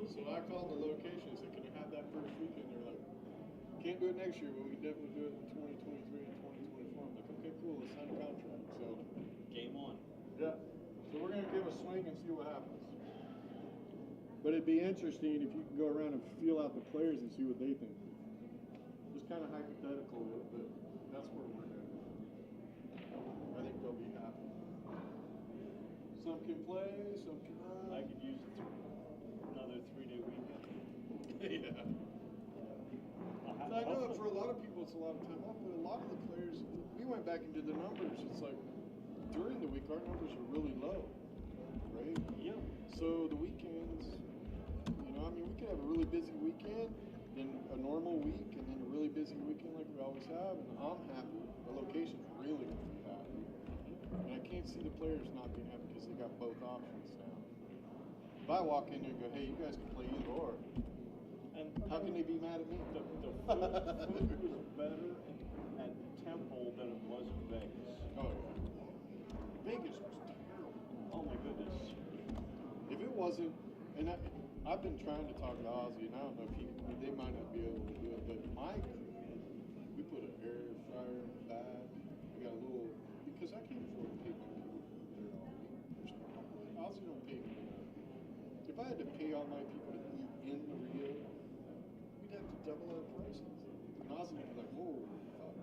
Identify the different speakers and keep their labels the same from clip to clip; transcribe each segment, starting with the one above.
Speaker 1: So I called the location and said, can I have that first weekend? They're like, can't do it next year, but we can definitely do it in 2023 and 2024. I'm like, okay, cool, let's sign a contract. So
Speaker 2: game on.
Speaker 1: Yeah. So we're gonna give a swing and see what happens. But it'd be interesting if you could go around and feel out the players and see what they think. Just kind of hypothetical, but that's where we're at. I think they'll be happy. Some can play, some cannot.
Speaker 2: I could use another 3-day weekend.
Speaker 1: Yeah. So I know for a lot of people it's a lot of time off, but a lot of the players, we went back and did the numbers. It's like during the week our numbers are really low, right?
Speaker 2: Yep.
Speaker 1: So the weekends, you know, I mean, we could have a really busy weekend, then a normal week, and then a really busy weekend like we always have, and I'm happy. The location's really going to be happy. And I can't see the players not being happy because they got both options now. If I walk in there and go, hey, you guys can play either or, and how can they be mad at me?
Speaker 2: The food was better at Temple than it was in Vegas.
Speaker 1: Oh, yeah. Vegas was terrible.
Speaker 2: Oh, my goodness.
Speaker 1: If it wasn't, and I've been trying to talk to Ozzy, and I don't know if they might not be able to do it, but my crew, we put an air fryer in the back. We got a little, because I can't afford to pay my people there all week. Ozzy don't pay me enough. If I had to pay all my people to eat in the Rio, we'd have to double our prices. And Ozzy would be like, whoa, fuck.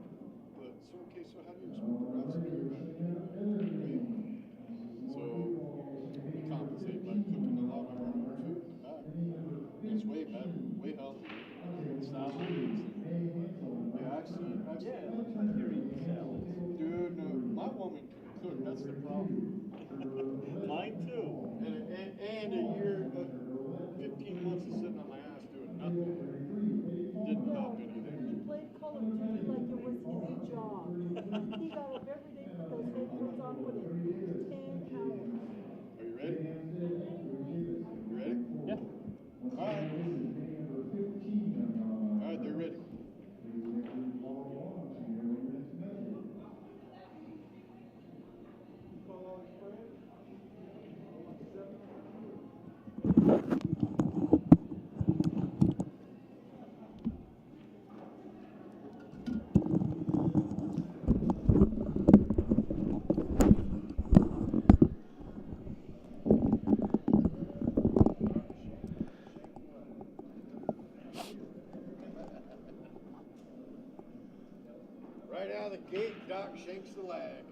Speaker 1: But, so, okay, so how do you expect the refs to do it? Right? So, we compensate by cooking a lot of our own food in the back. It's way better, way healthier. Salads. Yeah,
Speaker 2: Yeah, it looks like you're eating salads.
Speaker 1: Dude, no, my woman can cook. That's the problem.
Speaker 2: Mine too.
Speaker 1: And a year, 15 months of sitting on my ass doing nothing didn't help anything.
Speaker 3: He played Call of Duty like it was his job. He got up every day, put those headphones on, put in 10 hours.
Speaker 1: Are you ready? You ready?
Speaker 2: Yeah.
Speaker 1: All right. All right, they're ready. Right out of the gate, Doc shakes the lag.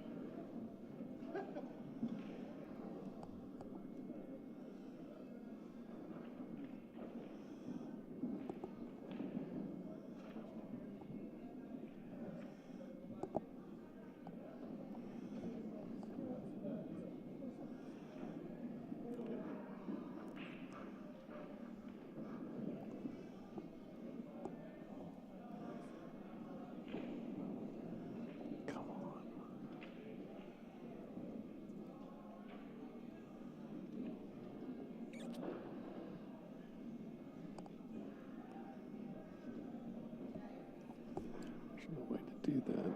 Speaker 4: No way to do that.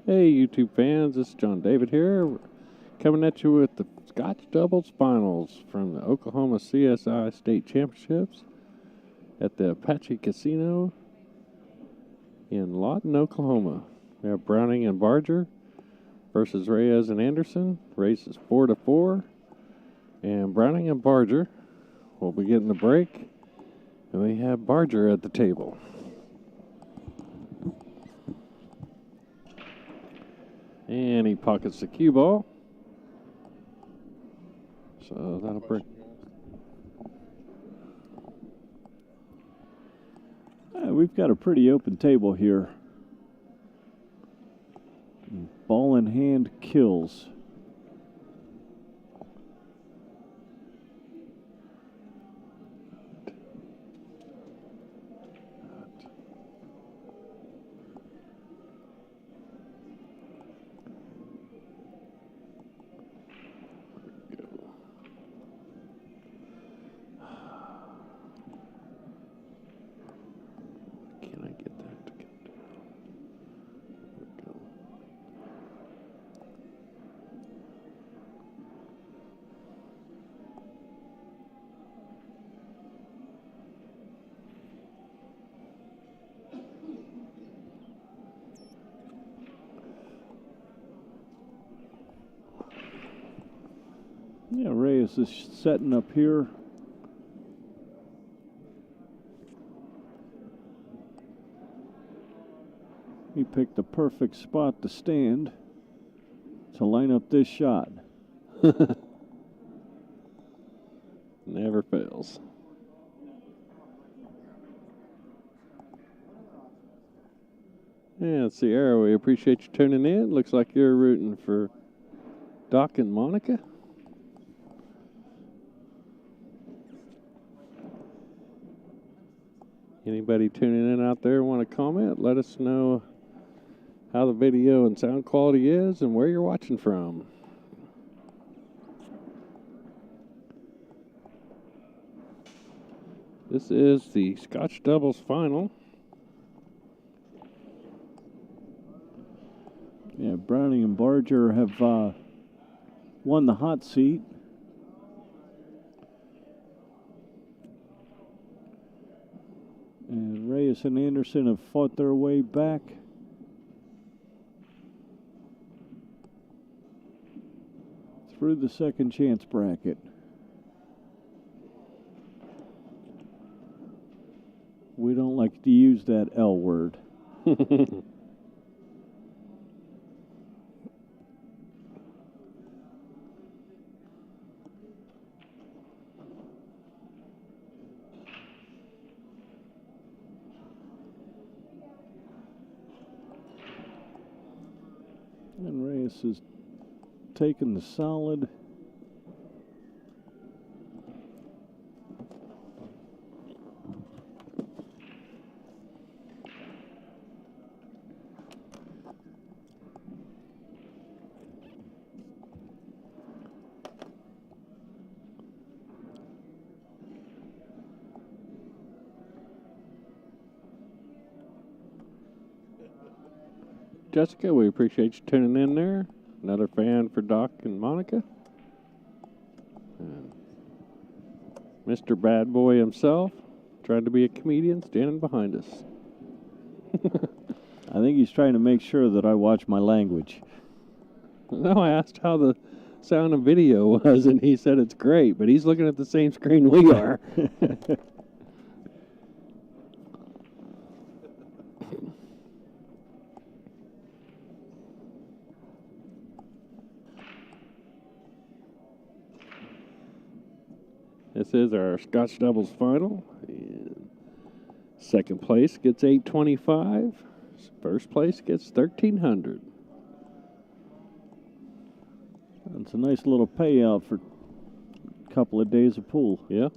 Speaker 4: Hey, YouTube fans, this is John David here, coming at you with the Scotch Doubles Finals from the Oklahoma CSI State Championships at the Apache Casino in Lawton, Oklahoma. We have Browning and Barger versus Reyes and Anderson. Race is 4-4, and Browning and Barger will be getting the break, and we have Barger at the table. And he pockets the cue ball. So that'll break.
Speaker 5: We've got a pretty open table here. Ball in hand kills.
Speaker 4: Can I get that to come down? There we go.
Speaker 5: Yeah, Reyes is setting up here. He picked the perfect spot to stand to line up this shot.
Speaker 4: Never fails. Yeah, Sierra, we appreciate you tuning in. Looks like you're rooting for Doc and Monica. Anybody tuning in out there want to comment? Let us know how the video and sound quality is and where you're watching from. This is the Scotch Doubles Final.
Speaker 5: Yeah, Browning and Barger have won the hot seat. And Reyes and Anderson have fought their way back. Through the second chance bracket. We don't like to use that L word. And Reyes has taken the solid.
Speaker 4: Jessica, we appreciate you tuning in there. Another fan for Doc and Monica. And Mr. Bad Boy himself, trying to be a comedian, standing behind us.
Speaker 5: I think he's trying to make sure that I watch my language.
Speaker 4: No, I asked how the sound and video was, and he said it's great, but he's looking at the same screen we are. This is our Scotch Doubles Final. And second place gets $825. First place gets $1,300.
Speaker 5: It's a nice little payout for a couple of days of pool.
Speaker 4: Yeah.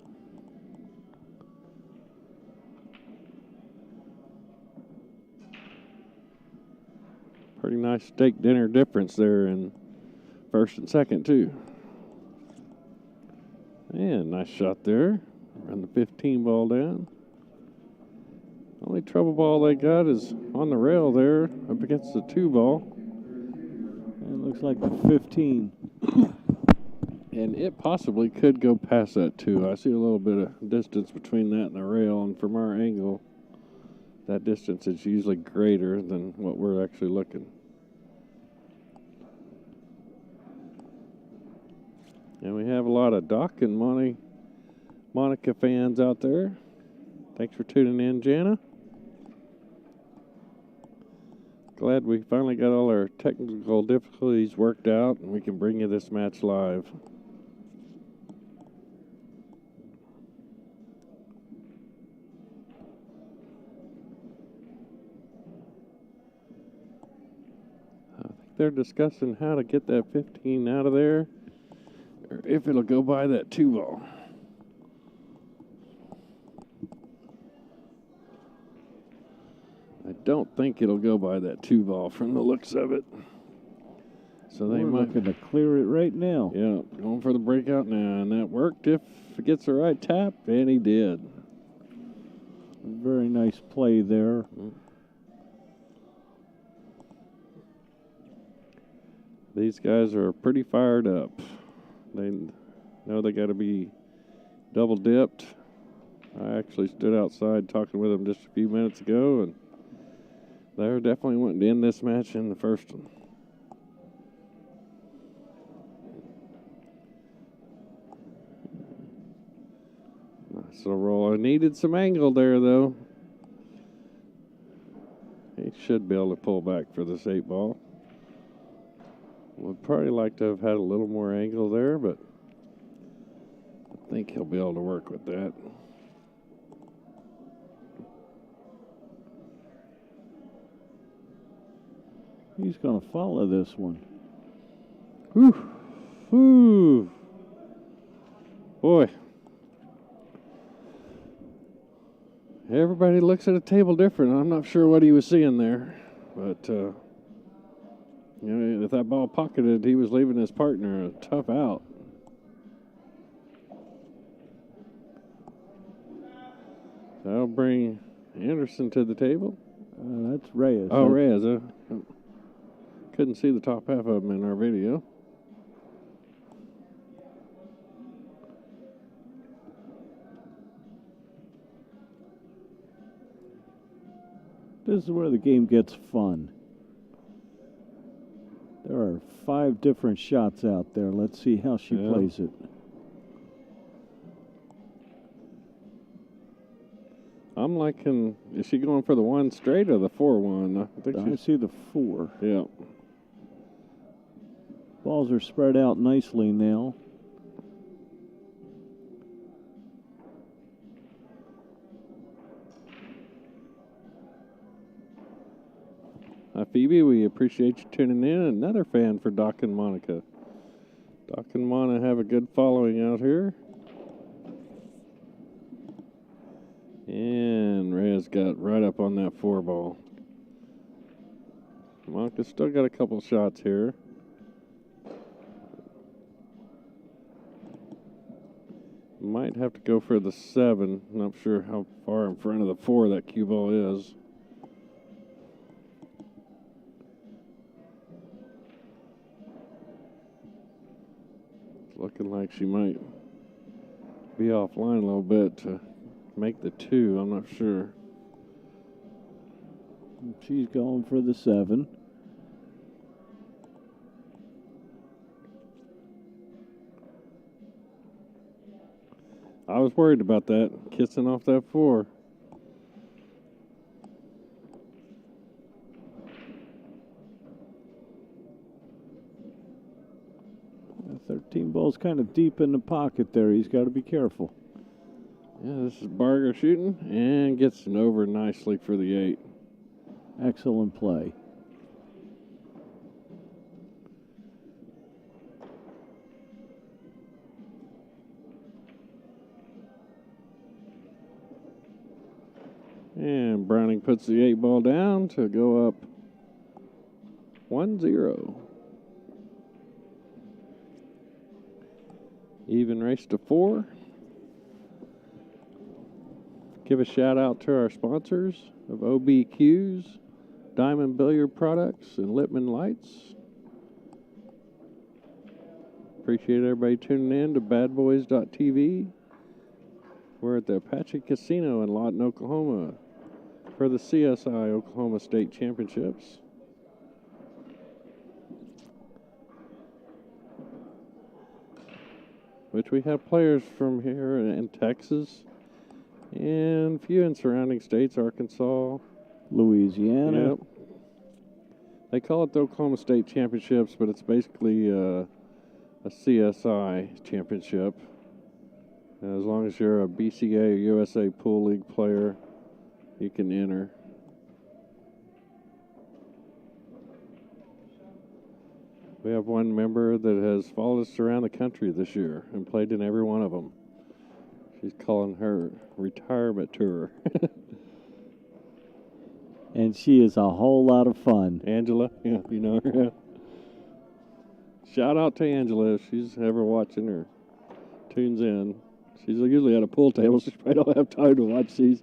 Speaker 4: Pretty nice steak dinner difference there in first and second, too. And nice shot there. Run the 15 ball down. Only trouble ball they got is on the rail there up against the 2 ball.
Speaker 5: And it looks like the 15.
Speaker 4: And it possibly could go past that, too. I see a little bit of distance between that and the rail, and from our angle, that distance is usually greater than what we're actually looking. And we have a lot of Doc and Monica fans out there. Thanks for tuning in, Jana. Glad we finally got all our technical difficulties worked out and we can bring you this match live. I think they're discussing how to get that 15 out of there, or if it'll go by that 2 ball. I don't think it'll go by that 2 ball from the looks of it. So they
Speaker 5: We're
Speaker 4: might
Speaker 5: looking to clear it right now.
Speaker 4: Yeah, going for the breakout now, and that worked if it gets the right tap, and he did.
Speaker 5: Very nice play there.
Speaker 4: These guys are pretty fired up. They know they got to be double dipped. I actually stood outside talking with them just a few minutes ago, and they're definitely wanting to end this match in the first one. So roll. I needed some angle there, though. He should be able to pull back for this 8-ball. Would probably like to have had a little more angle there, but I think he'll be able to work with that.
Speaker 5: He's going to follow this one.
Speaker 4: Whew. Whew. Boy. Everybody looks at a table different. I'm not sure what he was seeing there. But, you know, if that ball pocketed, he was leaving his partner a tough out. That'll bring Anderson to the table.
Speaker 5: That's Reyes.
Speaker 4: Oh, Reyes. Couldn't see the top half of him in our video.
Speaker 5: This is where the game gets fun. There are 5 different shots out there. Let's see how she plays it. I'm liking, is she going for the 1 straight or the 4-1? I see the 4. Yeah. Balls are spread out nicely now. Hi, Phoebe. We appreciate you tuning in. Another fan for Doc and Monica. Doc and Monica have a good following out here. And Reyes got right up on that 4-ball. Monica's still got a couple shots here. Might have to go for the 7. Not sure how far in front of the 4 that cue ball is. Looking like she might be offline a little bit to make the 2. I'm not sure. She's going for the 7. I was worried about that, kissing off that 4. The 13 ball's kind of deep in the pocket there. He's got to be careful. Yeah, this is Barger shooting and gets it over nicely for the 8. Excellent play. And Browning puts the 8 ball down to go up 1-0. Even race to 4. Give a shout out to our sponsors of OBQs, Diamond Billiard Products, and Lippman Lights. Appreciate everybody tuning in to badboys.tv. We're at the Apache Casino in Lawton, Oklahoma for the CSI Oklahoma State Championships. Which we have players from here in Texas and a few in surrounding states, Arkansas, Louisiana. Yep. They call it the Oklahoma State Championships, but it's basically a CSI championship. As long as you're a BCA or USA Pool League player, you can enter. We have one member that has followed us around the country this year and played in every one of them. She's calling her retirement tour. And she is a whole lot of fun. Angela, yeah, you know her. Shout out to Angela if she's ever watching or tunes in. She's usually at a pool table, so she probably don't have time to watch these.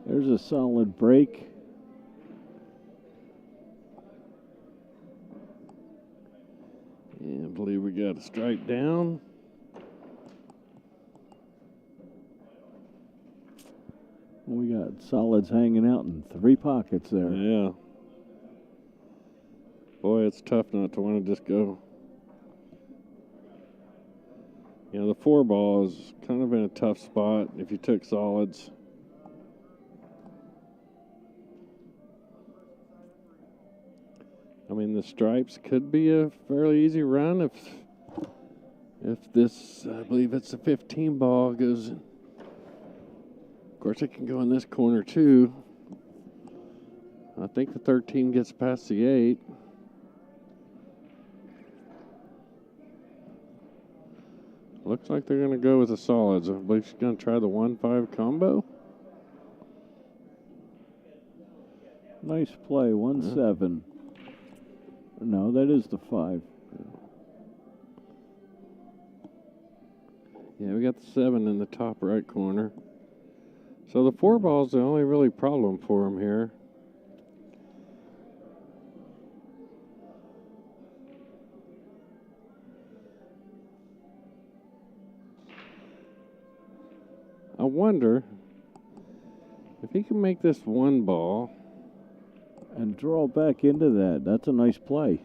Speaker 5: There's a solid break. And I believe we got a strike down.
Speaker 2: We got solids hanging out in 3 pockets there.
Speaker 5: Yeah. Boy, it's tough not to want to just go. You know, the 4 ball is kind of in a tough spot if you took solids. I mean, the stripes could be a fairly easy run if this, I believe it's a 15 ball, goes. Of course, it can go in this corner too. I think the 13 gets past the 8. Looks like they're going to go with the solids. I believe she's going to try the 1-5 combo.
Speaker 2: Nice play, 1-7. No, that is the 5.
Speaker 5: Yeah, we got the 7 in the top right corner. So the 4 ball's the only really problem for him here. I wonder if he can make this 1 ball
Speaker 2: and draw back into that. That's a nice play.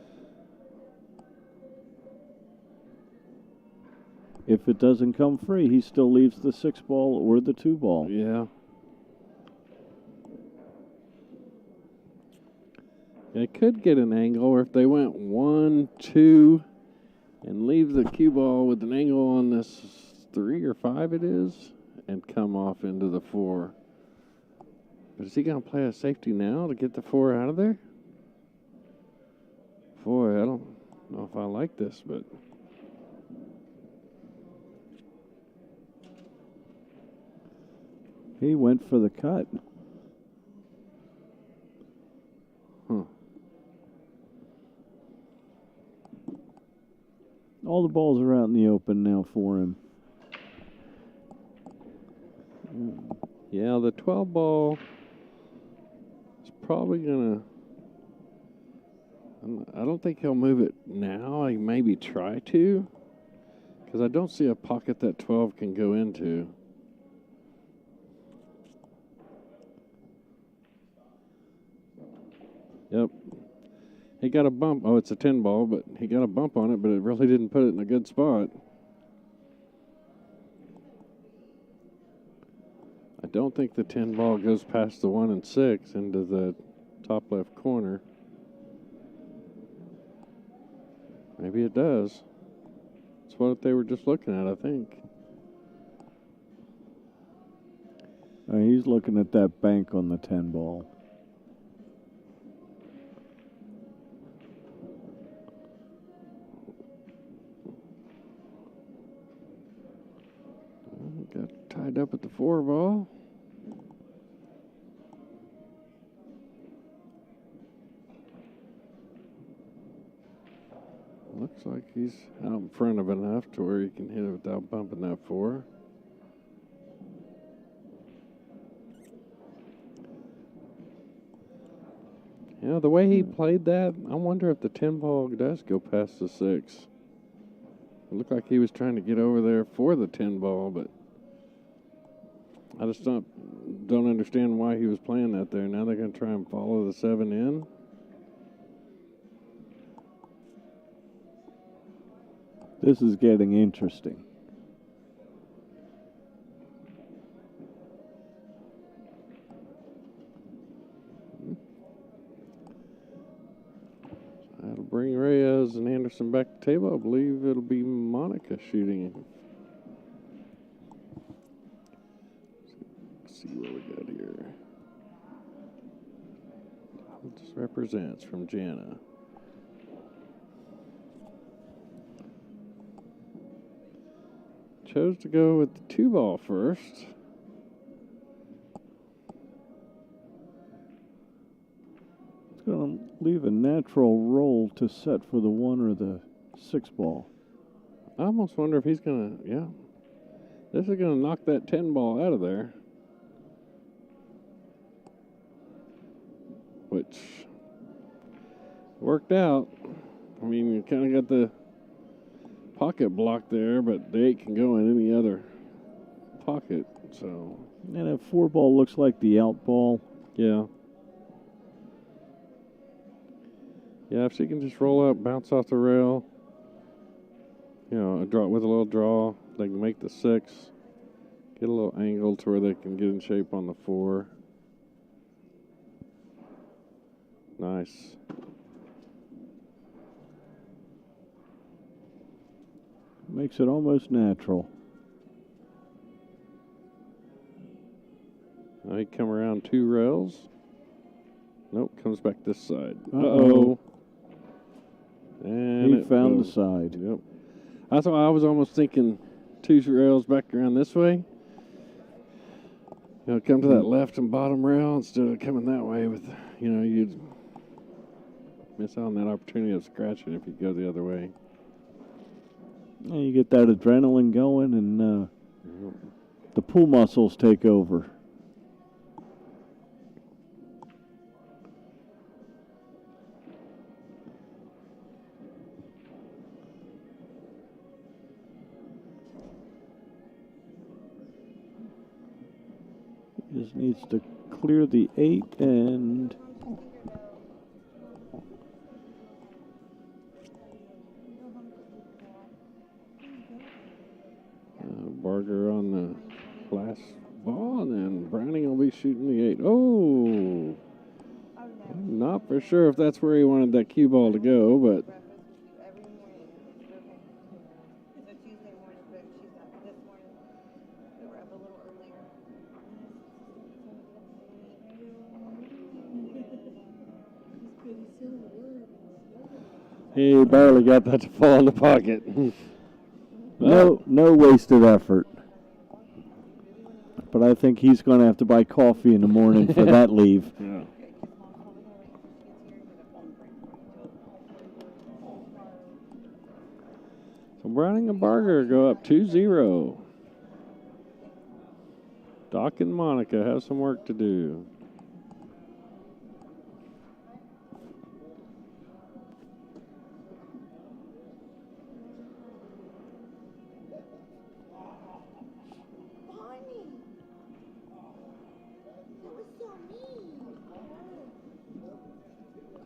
Speaker 2: If it doesn't come free, he still leaves the 6 ball or the 2 ball.
Speaker 5: Yeah. They could get an angle, or if they went 1, 2, and leave the cue ball with an angle on this 3 or 5 it is, and come off into the 4. But is he going to play a safety now to get the 4 out of there? Boy, I don't know if I like this, but...
Speaker 2: He went for the cut.
Speaker 5: Huh.
Speaker 2: All the balls are out in the open now for him.
Speaker 5: Yeah, the 12 ball is probably going to... I don't think he'll move it now. He maybe try to. Because I don't see a pocket that 12 can go into. Yep. He got a bump. Oh, it's a 10 ball, but he got a bump on it, but it really didn't put it in a good spot. I don't think the 10 ball goes past the 1 and 6 into the top left corner. Maybe it does. That's what they were just looking at, I think.
Speaker 2: He's looking at that bank on the 10 ball.
Speaker 5: Got tied up at the 4 ball. Looks like he's out in front of enough to where he can hit it without bumping that 4. You know, the way he played that, I wonder if the 10 ball does go past the 6. It looked like he was trying to get over there for the 10 ball, but I just don't understand why he was playing that there. Now they're going to try and follow the 7 in.
Speaker 2: This is getting interesting.
Speaker 5: That'll bring Reyes and Anderson back to the table. I believe it'll be Monica shooting. Let's see what we got here. This represents from Jana. Chose to go with the 2 ball first.
Speaker 2: It's going to leave a natural roll to set for the 1 or the 6 ball.
Speaker 5: I almost wonder if he's going to, yeah. This is going to knock that 10 ball out of there. Which worked out. I mean, you kind of got the pocket block there, but the 8 can go in any other pocket.
Speaker 4: So,
Speaker 2: And a 4-ball looks like the out ball.
Speaker 4: yeah. Yeah, if she can just roll up, bounce off the rail, you know, a draw with a little draw, they can make the 6, get a little angle to where they can get in shape on the 4. Nice.
Speaker 2: Makes it almost natural.
Speaker 4: Now he come around 2 rails. Nope, comes back this side.
Speaker 2: Uh-oh.
Speaker 4: And
Speaker 2: He
Speaker 4: it
Speaker 2: found
Speaker 4: goes.
Speaker 2: the side.
Speaker 4: Yep. I thought I was almost thinking 2 rails back around this way. You know, come to that left and bottom rail instead of coming that way with, you know, you'd miss out on that opportunity of scratching if you go the other way.
Speaker 2: And you get that adrenaline going, and the pull muscles take over. Just needs to clear the 8 and
Speaker 4: Barger on the last ball, and then Browning will be shooting the 8. Oh! I'm not for sure if that's where he wanted that cue ball to go, but
Speaker 6: Every morning. It's a Tuesday morning, but she's not this morning. We were up a little earlier.
Speaker 4: he barely got that to fall in the pocket.
Speaker 2: no wasted effort. But I think he's going to have to buy coffee in the morning for that leave.
Speaker 4: Yeah. So Browning and Barger go up 2-0. Doc and Monica have some work to do.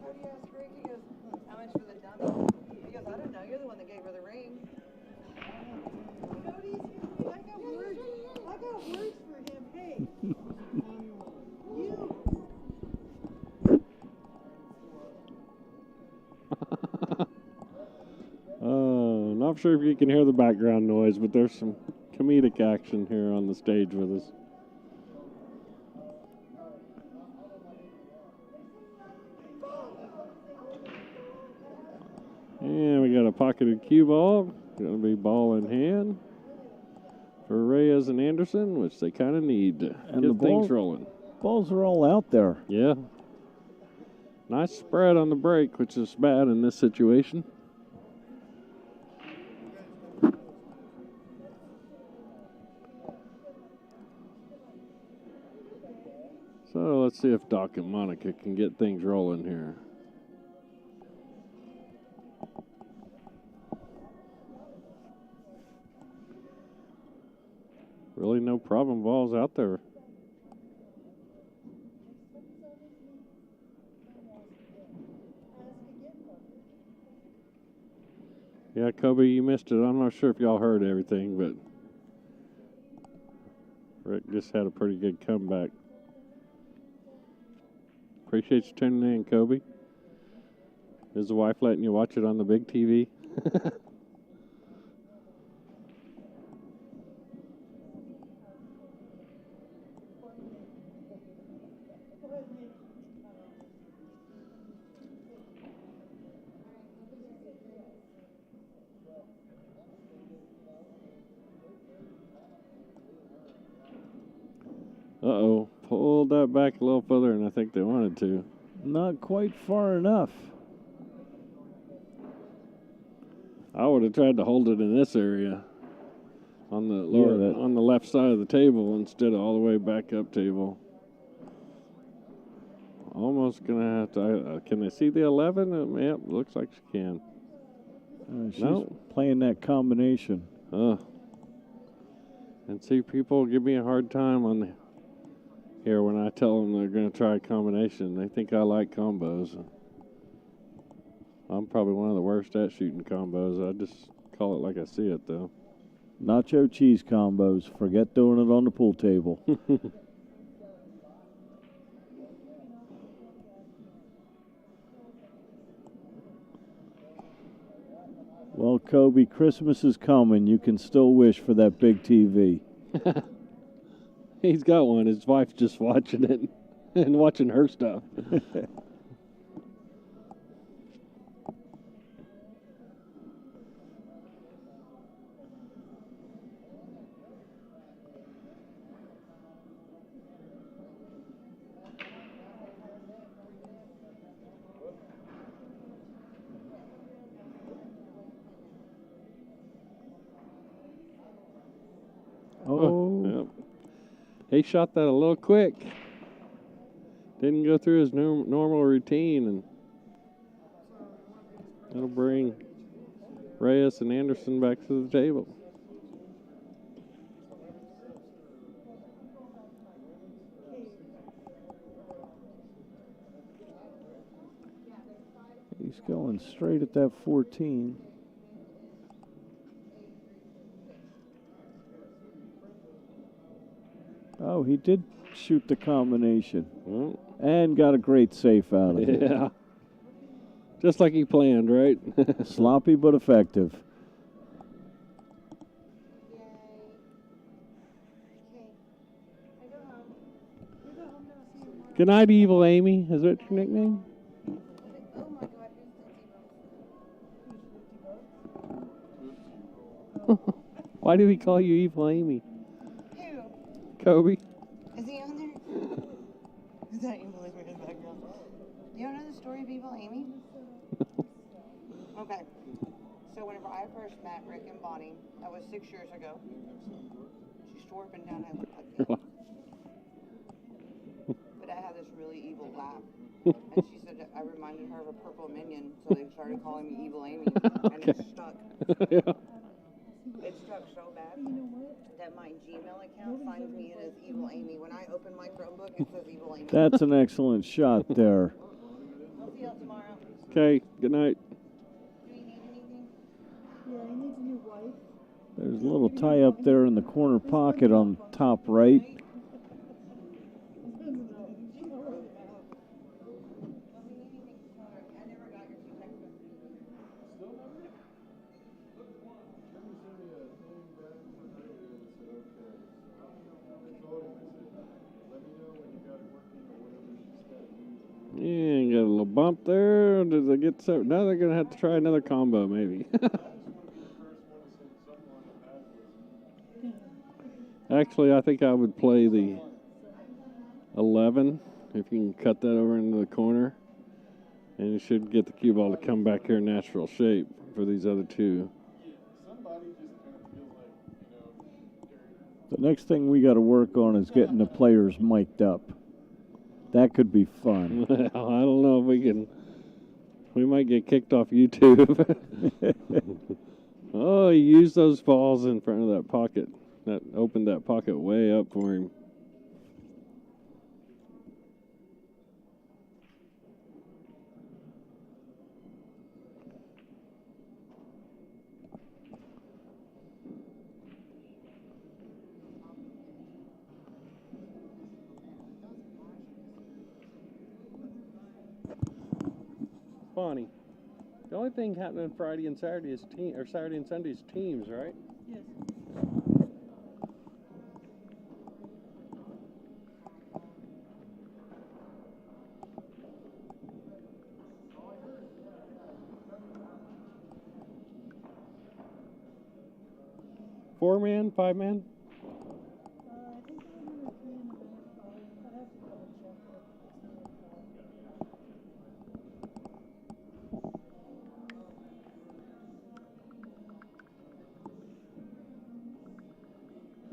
Speaker 6: Cody asked Greg, he goes, how much for the dummy? He goes, I don't know, you're the one that gave her the ring.
Speaker 3: Cody's here. I got words for him. Hey. You.
Speaker 4: Not sure if you can hear the background noise, but there's some comedic action here on the stage with us. And we got a pocketed cue ball. Going to be ball in hand for Reyes and Anderson, which they kind of need to
Speaker 2: And
Speaker 4: get
Speaker 2: the
Speaker 4: things
Speaker 2: ball-
Speaker 4: rolling.
Speaker 2: Balls are all out there.
Speaker 4: Yeah. Nice spread on the break, which is bad in this situation. So let's see if Doc and Monica can get things rolling here. Really no problem balls out there. Yeah, Kobe, you missed it. I'm not sure if y'all heard everything, but Rick just had a pretty good comeback. Appreciate you tuning in, Kobe. Is the wife letting you watch it on the big TV? Uh-oh. Pulled that back a little further than I think they wanted to.
Speaker 2: Not quite far enough.
Speaker 4: I would have tried to hold it in this area on the lower, on the left side of the table instead of all the way back up table. Almost gonna have to. Can they see the 11? Yep, looks like she can.
Speaker 2: She's playing that combination.
Speaker 4: And
Speaker 5: And see, people give me a hard time on here when I tell them they're going to try a combination. They think I like combos. I'm probably one of the worst at shooting combos. I just call it like I see it, though.
Speaker 2: Nacho cheese combos. Forget doing it on the pool table. Well, Kobe, Christmas is coming. You can still wish for that big TV.
Speaker 5: He's got one. His wife's just watching it and watching her stuff.
Speaker 2: Oh.
Speaker 5: Yep. He shot that a little quick. Didn't go through his normal routine, and that'll bring Reyes and Anderson back to the table.
Speaker 2: He's going straight at that 14. Oh, he did shoot the combination.
Speaker 5: Well,
Speaker 2: And got a great safe out of it.
Speaker 5: yeah. Just like he planned, right?
Speaker 2: Sloppy but effective.
Speaker 5: Good night, Evil Amy. Is that your nickname?
Speaker 6: Oh my God,
Speaker 5: Why do we call you Evil Amy?
Speaker 6: who?
Speaker 5: Kobe?
Speaker 6: Is he on there? Is that Evil Amy in the background? Do you know the story of Evil Amy? Okay. So whenever I first met Rick and Bonnie, that was 6 years ago. She's short and down. I look like that. But I had this really evil laugh. And she said I reminded her of a purple minion, so they started calling me Evil Amy. And it stuck.
Speaker 5: Yeah.
Speaker 6: It struck so bad that my Gmail account signs me in as Evil Amy. When I open my Chromebook, it says Evil Amy.
Speaker 2: That's an excellent shot there.
Speaker 6: I'll see y'all tomorrow.
Speaker 5: Okay, good night.
Speaker 6: Do you need anything?
Speaker 3: Yeah, he needs a new wife.
Speaker 2: There's a little tie up there in the corner pocket on top right.
Speaker 5: Yeah, got a little bump there. Does it get so? Now they're gonna have to try another combo, maybe. Actually, I think I would play the 11 if you can cut that over into the corner, and you should get the cue ball to come back here in natural shape for these other two.
Speaker 2: The next thing we got to work on is getting the players mic'd up. That could be fun.
Speaker 5: I don't know if we can. We might get kicked off YouTube. Oh, he used those balls in front of that pocket. That opened that pocket way up for him. Bonnie, the only thing happening Friday and Saturday is Saturday and Sunday is teams, right?
Speaker 3: Yes.
Speaker 5: Four-man, five-man?
Speaker 3: I think I remember 3.5. I have to double check it.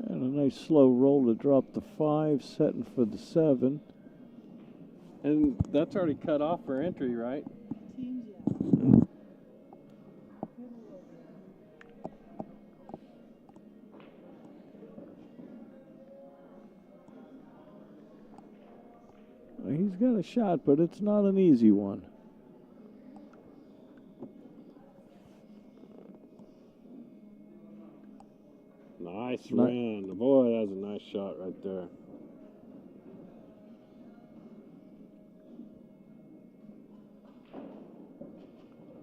Speaker 2: And a nice slow roll to drop the 5, setting for the 7.
Speaker 5: And that's already cut off for entry, right?
Speaker 3: Teams, yeah.
Speaker 2: He's got a shot, but it's not an easy one.
Speaker 5: Nice run. Boy, that was a nice shot right there.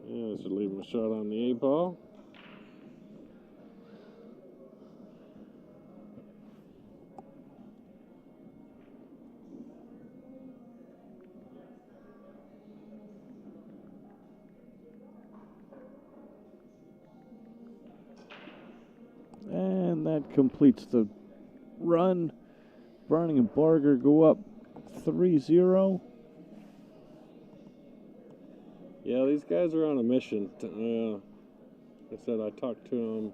Speaker 5: Yeah, this should leave him a shot on the 8-ball.
Speaker 2: And that completes the run. Browning and Barger go up 3-0.
Speaker 5: Yeah, these guys are on a mission. Like I said, I talked to them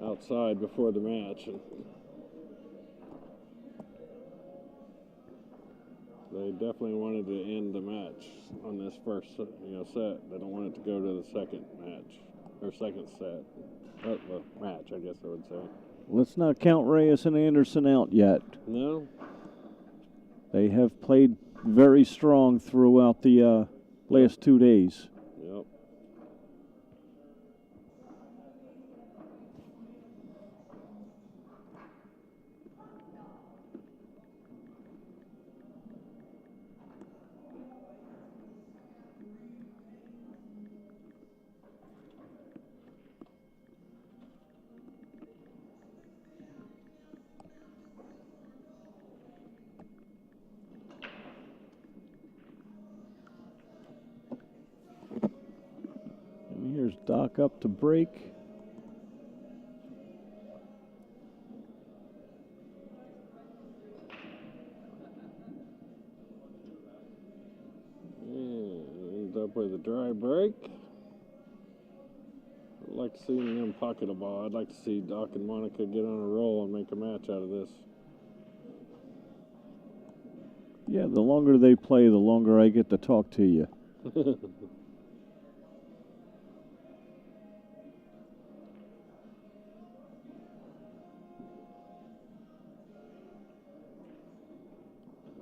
Speaker 5: outside before the match, and they definitely wanted to end the match on this first, set. They don't want it to go to the second match or second set. Well, match, I guess I would say.
Speaker 2: Let's not count Reyes and Anderson out yet.
Speaker 5: No.
Speaker 2: They have played very strong throughout the last 2 days.
Speaker 5: Yep.
Speaker 2: And here's Doc up to break.
Speaker 5: Ends up with a dry break. I'd like to see them pocket a ball. I'd like to see Doc and Monica get on a roll and make a match out of this.
Speaker 2: Yeah, the longer they play, the longer I get to talk to you.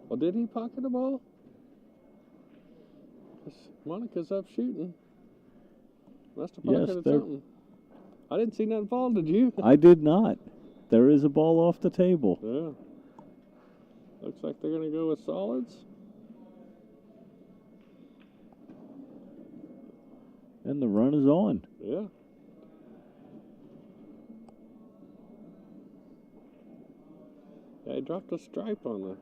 Speaker 5: Well, did he pocket a ball? 'Cause Monica's up shooting. Must have pocketed something. I didn't see nothing fall, did you?
Speaker 2: I did not. There is a ball off the table.
Speaker 5: Yeah. Looks like they're going to go with solids.
Speaker 2: And the run is on.
Speaker 5: Yeah. Yeah, he dropped a stripe on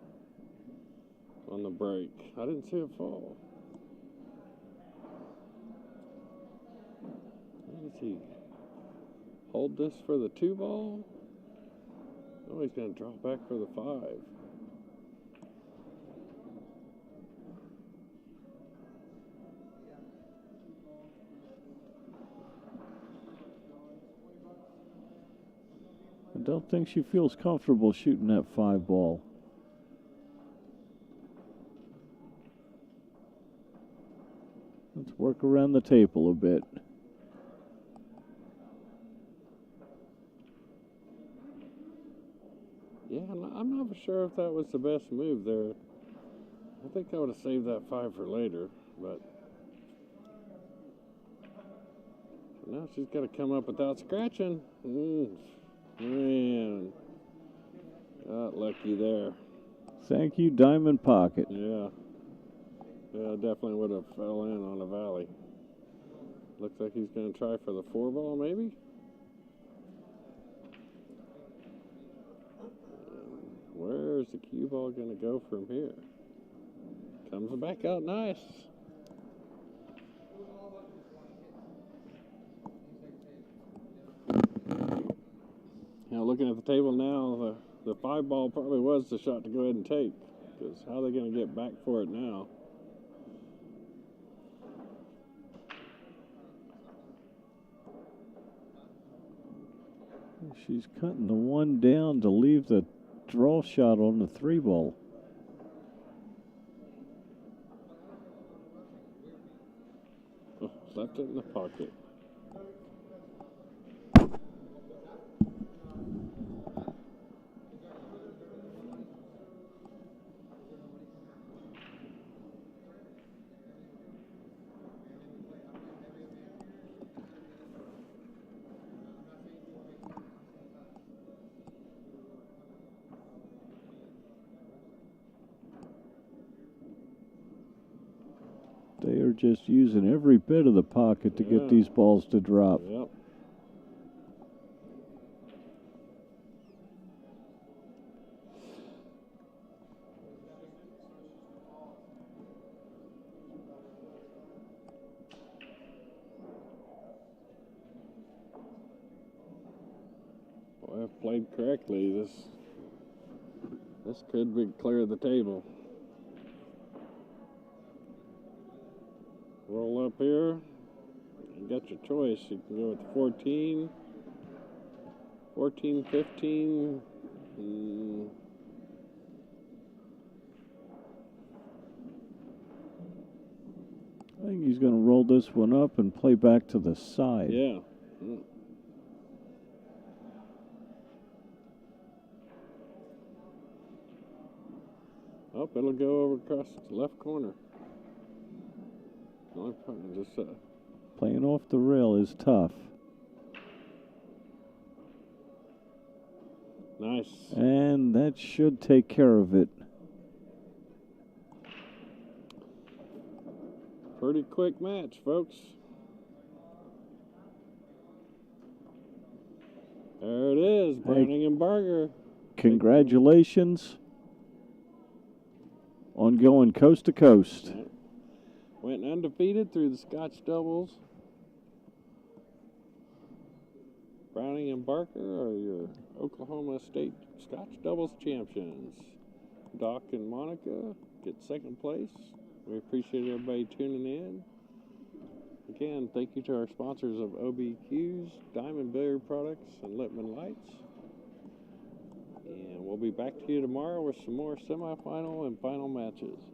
Speaker 5: the break. I didn't see it fall. Does he hold this for the 2-ball? Oh, he's going to drop back for the 5.
Speaker 2: I don't think she feels comfortable shooting that 5-ball. Let's work around the table a bit.
Speaker 5: Yeah, I'm not sure if that was the best move there. I think I would have saved that 5 for later, but now she's got to come up without scratching. Man, got lucky there.
Speaker 2: Thank you, Diamond Pocket.
Speaker 5: Yeah. Yeah, definitely would have fell in on a volley. Looks like he's going to try for the 4-ball, maybe. Where's the cue ball going to go from here? Comes back out nice. Now looking at the table now, the 5-ball probably was the shot to go ahead and take. Because how are they going to get back for it now?
Speaker 2: She's cutting the 1 down to leave the draw shot on the 3-ball.
Speaker 5: Oh, left it in the pocket.
Speaker 2: They are just using every bit of the pocket to get these balls to drop.
Speaker 5: Yep. Boy, if played correctly, this could be clear of the table. Roll up here. You got your choice. You can go with 14, 14, 15.
Speaker 2: I think he's going to roll this one up and play back to the side.
Speaker 5: Yeah. Oh, it'll go over across the left corner. Just,
Speaker 2: Playing off the rail is tough.
Speaker 5: nice.
Speaker 2: And that should take care of it.
Speaker 5: Pretty quick match, folks. There it is, Browning and Barger.
Speaker 2: Congratulations on going coast to coast.
Speaker 5: Went undefeated through the Scotch doubles. Browning and Barker are your Oklahoma State Scotch doubles champions. Doc and Monica get second place. We appreciate everybody tuning in. Again, thank you to our sponsors of OBQs, Diamond Billiard Products, and Lippman Lights. And we'll be back to you tomorrow with some more semifinal and final matches.